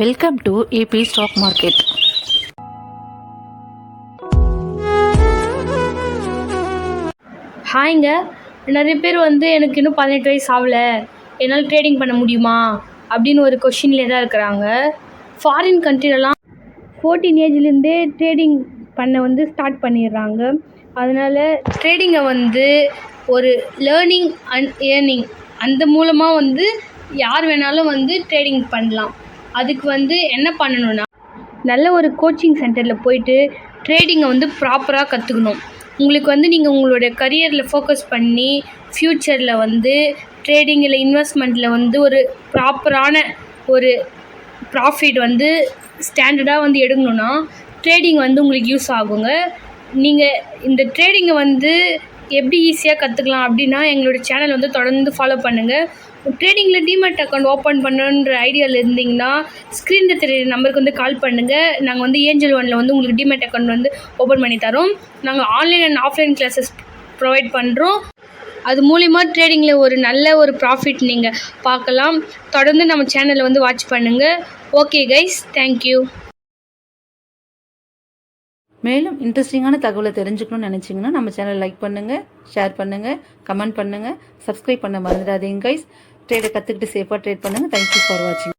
Welcome to AP stock market. ஹாய்ங்க. நிறைய பேர் எனக்கு இன்னும் 18 வயசு ஆகலை, என்னால் ட்ரேடிங் பண்ண முடியுமா அப்படின்னு ஒரு கொஷின்லேயே தான் இருக்கிறாங்க. ஃபாரின் கண்ட்ரிலலாம் 14 ஏஜ்லேருந்தே ட்ரேடிங் பண்ண ஸ்டார்ட் பண்ணிடுறாங்க. அதனால் ட்ரேடிங்கை ஒரு லேர்னிங் அண்ட் ஏர்னிங் அந்த மூலமாக யார் வேணாலும் ட்ரேடிங் பண்ணலாம். அதுக்கு என்ன பண்ணணும்னா, நல்ல ஒரு கோச்சிங் சென்டரில் போயிட்டு ட்ரேடிங்கை ப்ராப்பராக கற்றுக்கணும். உங்களுக்கு நீங்கள் உங்களுடைய கரியரில் ஃபோக்கஸ் பண்ணி ஃப்யூச்சரில் ட்ரேடிங்கில் இன்வெஸ்ட்மெண்ட்டில் ஒரு ப்ராப்பரான ஒரு ப்ராஃபிட் ஸ்டாண்டர்டாக எடுக்கணுன்னா ட்ரேடிங் உங்களுக்கு யூஸ் ஆகுங்க. நீங்கள் இந்த ட்ரேடிங்கை எப்படி ஈஸியாக கற்றுக்கலாம் அப்படின்னா, எங்களோட சேனல் தொடர்ந்து ஃபாலோ பண்ணுங்கள். ட்ரேடிங்கில் டிமேட் அக்கௌண்ட் ஓப்பன் பண்ணுன்ற ஐடியாவில் இருந்தீங்கன்னா ஸ்க்ரீனில் தெரியுற நம்பருக்கு கால் பண்ணுங்கள். நாங்கள் ஏஞ்சல் ஒனில் உங்களுக்கு டிமேட் அக்கௌண்ட் ஓப்பன் பண்ணி தரோம். நாங்கள் online and offline classes provide பண்ணுறோம். அது மூலிமா ட்ரேடிங்கில் ஒரு நல்ல ஒரு ப்ராஃபிட் நீங்கள் பார்க்கலாம். தொடர்ந்து நம்ம சேனலை வாட்ச் பண்ணுங்கள். Okay guys, thank you. மேலும் இன்ட்ரெஸ்டிங்கான தகவலை தெரிஞ்சுக்கணும்னு நினச்சிங்கன்னா நம்ம சேனலை லைக் பண்ணுங்கள், ஷேர் பண்ணுங்கள், கமெண்ட் பண்ணுங்கள், சப்ஸ்கிரைப் பண்ண மறந்துடாதீங்க கைஸ். ட்ரேடை கற்றுக்கிட்டு சேஃபாக ட்ரேட் பண்ணுங்கள். தேங்க்யூ ஃபார் வாட்சிங்.